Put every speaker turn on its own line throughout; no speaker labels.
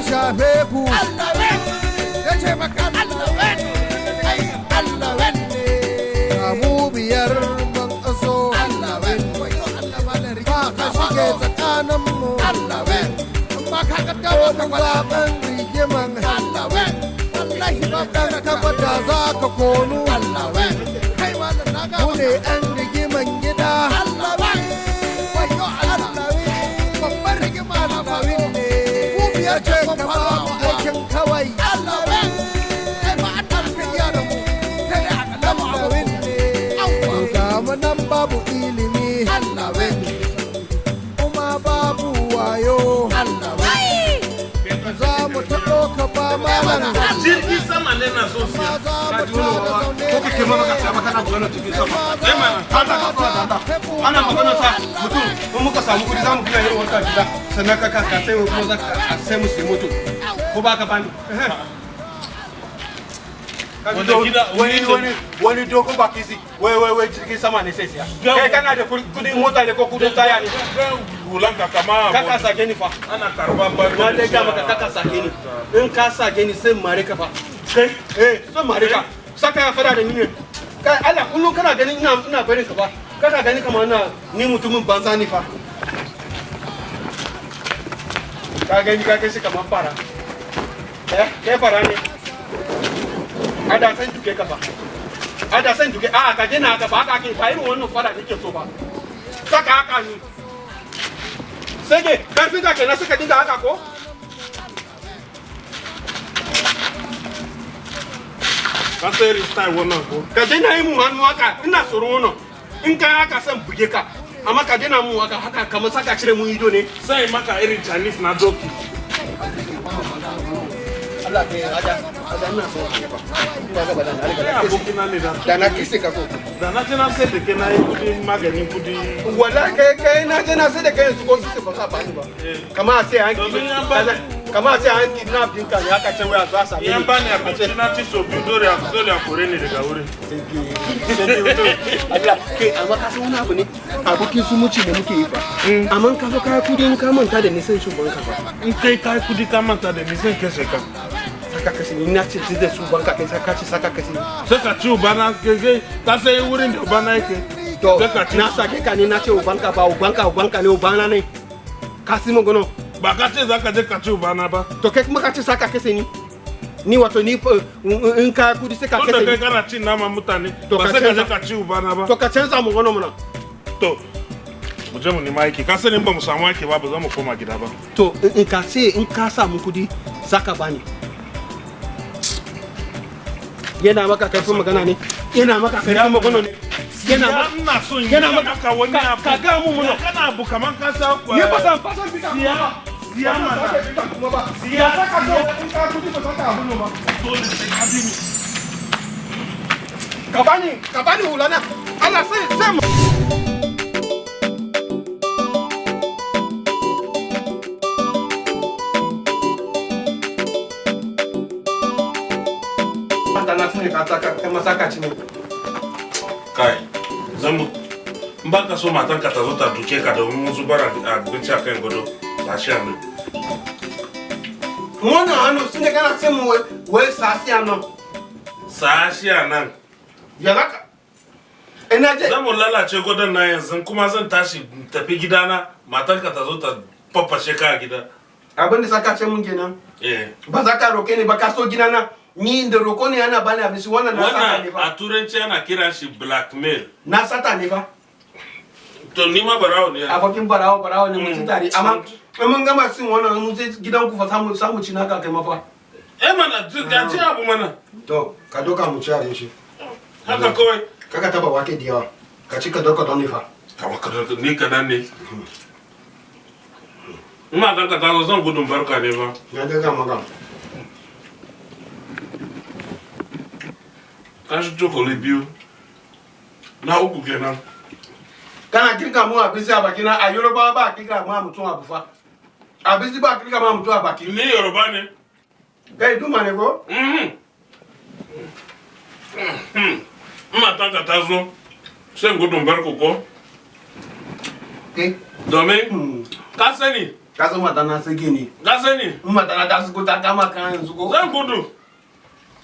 shafe ku ya ce maka Allah wenne kamu biyar man kaso ba ka shige tsakanin mu ba ka gaggabo ka zaben rigiman wallahi ba dan tabbata za ka konu ku ne an rigiman gida babbar rigima na fawin ne ku biyar ce ka ba mu aikin kawai nan babu ilimi kuma babu wayo za mu taɓo ka ba malam
jirgin sama ne na so siya ka ji wani ko kake ma maka sama kana magana jirgin sama sai ma ana magana sa mutum in muka samu kudi za mu gina irin wanka gida sannan ka sai kuma za ka sai mu sai moto ko ba ka bani wani dogo ba kisi wai jirgin sama ne sai siya kai kana da kudin mota ne ko kudin taya ne
hulan ka kama
kaka sake ni fa
ana karba ba
na dai ga maka kaka sake ni in ka sake ni sai mare ka fa kai sai mare ka saka ya fara da ni ne kai Allah kullun kana ganin ina barin ka ba kaka gani kamar ni mutumin banza ni fa ka gani ka kai shi kamar fara kai fara ne ada san duke ka fa ada san duke a ka dena ka ba ka ke fa irin wannan fara nake so ba saka haka ni sege karfin ka kenan suka dinga haka ko
ka sai style wannan ko
ka dena yi mu hannu haka ina tsoron wannan in ka haka san buge ka amma ka dena mu haka kamar saka cire mu ido ne
sai maka irin Chinese na doki
Allah ke ada na so ina ga badan
abokina ne
da na kise ka so
da na tana sai da kana yi kudin maganin kudi
wala kai na je na sai da kai su ko su ba ka ba ni ba kama sai an kama sai an kidnap din ka ne aka ce waya za sa
yan bani abinci na ci so biyu dole a kore ne daga wurin
Allah kai amma ka san wani abu ne abokin su muci da muke yi fa amma ka zo kai kudi in ka manta da nisan shi banka fa
in kai kudi ka manta da nisan kashe ka
saka kasi ni na ce da su banka kai saka ci saka kasi
sai ka ci ubana kai ka sai wurin da ubana yake
to na sake ka ne na ce ubanka ba ubanka ne ubana ne kasi mun gono
ba ka ce zaka je ka ci ubana ba
to kai kuma ka ce saka kasi ni wato ni in ka kudi sai ka kasi
to da kai kana cin nama mutane ba sai ka je ka ci ubana ba
to ka canza mun gono muna
to mu je mu nima aiki ka sani ba mu samu aiki ba za mu koma gida ba
to in ka ce in ka samu kudi zaka bani yana maka karfin magana ne yana maka karfin magana ne
ina son yana maka wani abu
ka ga mu mun
kana abu kaman ka sa ku
ne fasan bika
siya mana
siya saka to in ka kudi ba saka abu ba
dole sai ka bi ni
ka bani hulana Allah sai mu
kai zamu in ba ka so matan ka ta zo ta duke ka domin mun zubar abinci a kan gado ta shi hannu
wannan hannu sun da kana ce mu wai sasiya nan
sashiya nan
ya zaka ina je
zamu lalace godon na yanzu kuma zan tashi tafi gidana matan ka ta zo ta faffashe ka a gida
abin da saka ce mun kenan ba za ka roke ni ba ka so gidana ni da roko ne ana bani abinci wannan na sata ne fa
a turanci ana kiran shi blackmail
na sata ne fa
to ni ma barawo ne
abokin barawo ne mutum tare amma mun gama sin wannan mun sai gidan ku fa samu ci naka kai mafa
mana ga ci abu mana
to ka doka mu ci abinci
haka kawai
kaka taba wake da yawa ka ci ka doka don ne fa
ka doka ni kanan ne ina dan ka tazo zan gudun barka ne ba
ya ga maka
kashi cokali biyu na uku kenan
kana kirka mu abinci a baki na a yoruba ba kirka mu mutum abu fa abinci ba kirka mu mutum a baki
ni yoruba ne
kai duma ne ko
matan ka tazo sai gudun barko ko domin ka sani
ka san mata na sai gini
Ka sani?
mata na ta su ko ta kama kan yanzu ko
Zan gudu.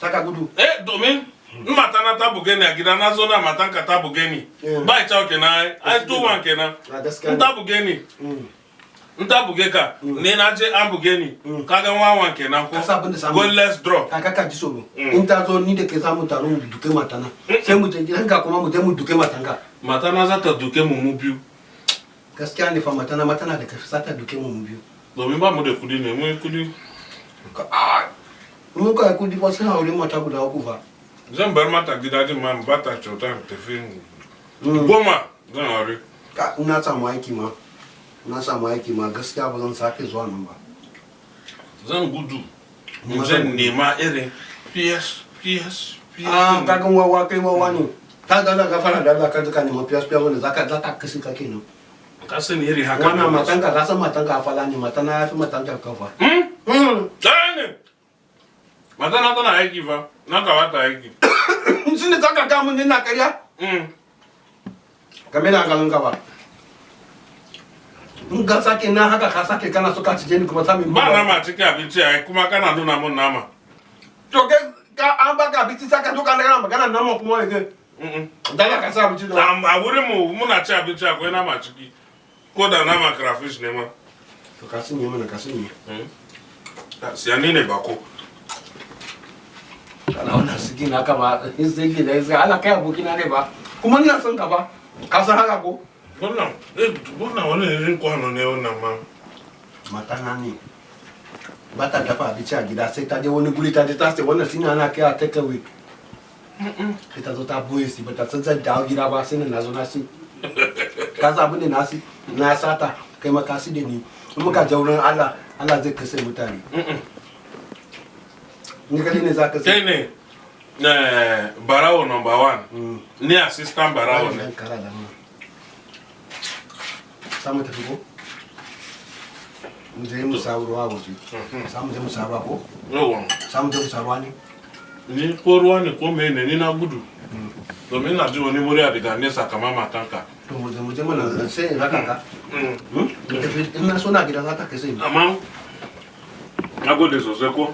saka gudu
Domin in mata na ta buge ni a gida na zo na matan ka ta buge ni. Ba ita kenan ai 2-1 kenan. In ta buge ni. In ta buge ka ne na je an buge ni. Ka ga 1-1 kenan ko. Go let's draw.
Kaka ji so in ta zo ni da ke samu taro mu duke mata na sai mu je gidan ka kuma mu je mu duke matan ka
Mata na za ta duke mu biyu.
gaskiya ne fa mata na da kafi sa ta duke mu biyu
Domin ba mu da kudi ne mu kudi.
mun ka kudi fa sai aure mata guda uku fa
Zan bar mata gidajen ma ba ta kyauta tafi goma zan aure.
ka ina samu aiki ma gaskiya ba zan sake zuwa nan ba
Zan gudu. Zan nema irin PS.
kagan wawa kai wawa ne ta ga ka fara da Allah ka zaka nema fiya wanda zaka kasi ka kenan
Ka sani iri haka.
wannan matan ka san matan ka fala ne matan na fi matan ka kafa
Dane! Mata na tana aiki fa. Na kawata aiki.
shi ne zaka ga mun ina kariya game da hankalin ka ba in ka sake na haka ka sake kana so ka cije ni kuma sami
Ba nama cikin abinci ai kuma kana nuna mun nama.
to kai ka an baka abinci saka to kana magana nama kuma yake dala ka sa abinci da
A wurin mu muna ci abinci akwai nama ciki. Ko da nama crayfish ne ma.
to ka sun yi mana ka sun yi
Siyani ne bako.
kana wannan sigi na kama sigi da sai Allah kai abokina ne ba kuma ina son ka ba ka san haka ko
Wannan wani irin kwano ne wannan ma.
mata na ne ba ta dafa abinci a gida sai ta je wani guri ta je ta sai wannan sina ana kai a take away sai ta zo ta boye si ba ta san zan dawo gida ba sai na zo na si ka sa abin da na si na sata kai ma ka si da ni in muka je wurin Allah Allah zai kashe mutane ni kali ne za ka sai
Kai ne Barawo number 1. Ni assistant Barawo ne.
kara da mu samu tafi ko mu je mu sabuwa waje samu je mu sabuwa ko
Yawan.
samu je mu sabuwa ne
Ni ko ruwa ne ko mene ni na gudu. Domin na ji wani murya daga nesa kamar matanka.
to mu je mana sai in raka ka in na so na gida za ta kai sai
Amma na gode sosai ko.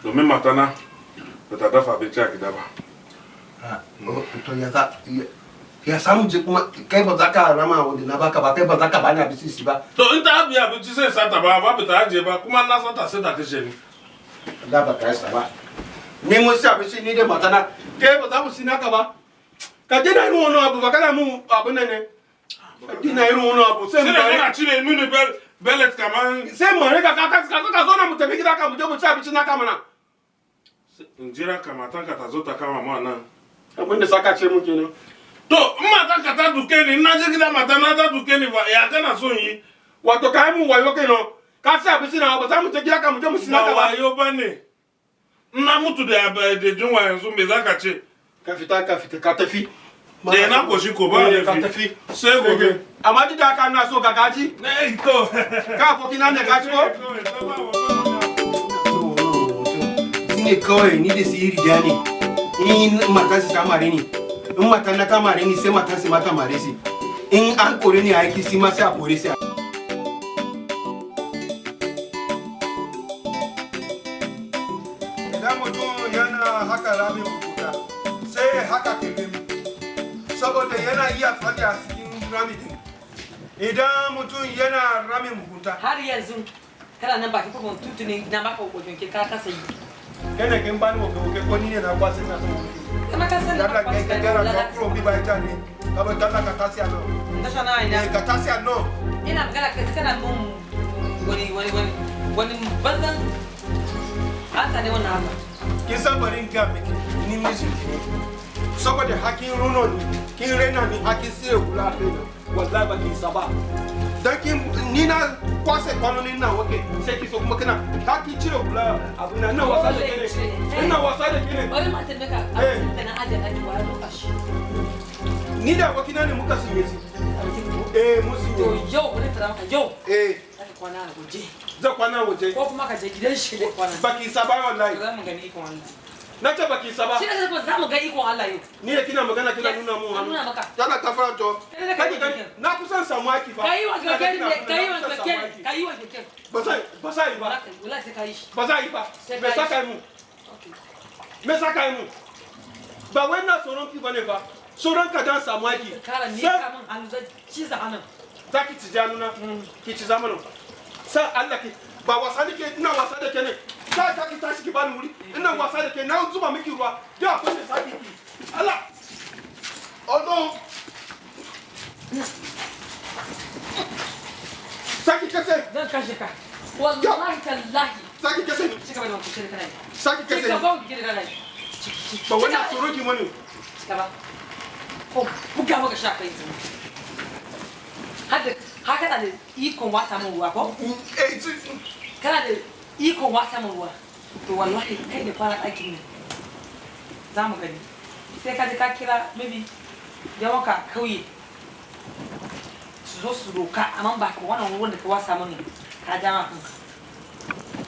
Domin matana ba ta dafa abinci a gida ba.
to ya samu je kuma kai ba za ka rama wanda na baka ba kai ba za ka bani abinci ba
To in ta biya abinci sai sata ba ba ta aje ba kuma na sata sai ta kashe ni.
da ba kai sa ba ni mun sa abinci ni da matana kai ba za mu sina ka ba ka je na irin wani abu ba kana mu abu ne dina irin wani abu sai mu
Kana cire mini bellet kaman
sai mu rika ka zo na mu tafi gida ka mu je mu ci abinci na ka mana
in jira ka matanka ta zo ta kama mu nan.
abin da saka ce mu kenan
To in matanka ta duke ni na je gida matana ta duke ni ba ya kana son yi.
wato kai mu wayo kenan ka ci abinci na ba za mu je gida ka mu je mu sina ka ba
wayo ba ne. Na mutu da jinwa yanzu me za ka ce?
ka fita ka tafi
Da na koshi ko ba
ka
da
tafi
sai gobe.
amma duk da haka na so ka gaji
Ne to.
ka abokina ne gaji ko ne kawai ni da siri da ne in matan su ta mare ni in matan na ta mare ni sai matan su ma ta mare si in an kore ni aiki si ma sai a kore si idan mutum yana haka ramin kuta sai haka kebe saboda yana iya fadi a cikin ramin din idan mutum yana ramin mugunta
har yanzu kana nan baki fa tutuni na baka wajen ke ka kasa yi
kana kin bani woke ko ni ne na kwasa na son
kama ka san
dalla kai ka gara ka pro bi bai tani kaba dalla ka tasi ano
da shana ina
ka tasi ano
ina magana kai kana mun wani banzan hata ne wannan haka
kin san barin ga miki ni mijin ki saboda hakin runo ni kin rena ni hakin sai kula kai wallahi ba kin saba dan kin ni na kwase kwanonin nan wake sai ki so kuma kana hakin cire kula abu na wasa da kene ina wasa da kene
bari ma tabbata abin da na aje aji wa lokaci
ni da wakina ne muka sinye si mun sinye
to yau bari tara maka yau zaka kwana a waje
zan kwana waje
ko kuma ka je gidan shi da kwana
baki saba wallahi
za mu gani ikon wannan
na ce baki saba
shi ne za mu ga ikon Allah yau
ni da kina magana kina nuna mun hannu
nuna maka
tana kafara to na kusan samu haki fa
kai wa keken ne kai wa keken
ba sai ba
wallahi sai kai
ba sai ba me saka mu me saka mu ba wai na tsoron ki bane ba tsoron ka dan samu haki
kara ni ka mun hannu zai ci za anan
zaki ci januna ki ci zamanin sa Allah ki ba wasa da ke ina wasa da ke ne sa ka ki tashi ki bani wuri ina wasa da ke na zuba miki ruwa da akwai da saki ki Allah oh no saki kase
zan kashe ka wallahi tallahi
saki kase ni
cika bane ku kire kana
saki kase
cika ba ku kire kana
ba wannan tsoro ki mani
cika ba ko buga maka sha kai haka da ikon wata mun ruwa ko kana da ikon wata mun ruwa to wallahi kai da fara aikin ne za mu gani sai ka je ka kira maybe yawan ka kauye su zo su roka amma ba ka wannan ruwan da ka wasa mani ka ja ma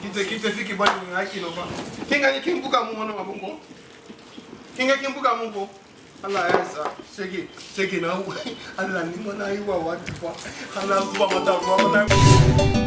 kanka
kita fiki bani haki no fa kin ga kin buga mun wannan abun ko kin ga kin buga mun ko Allah ya sa sege na Allah ni mana yi wa wata fa Allah zuba mata ruwa mana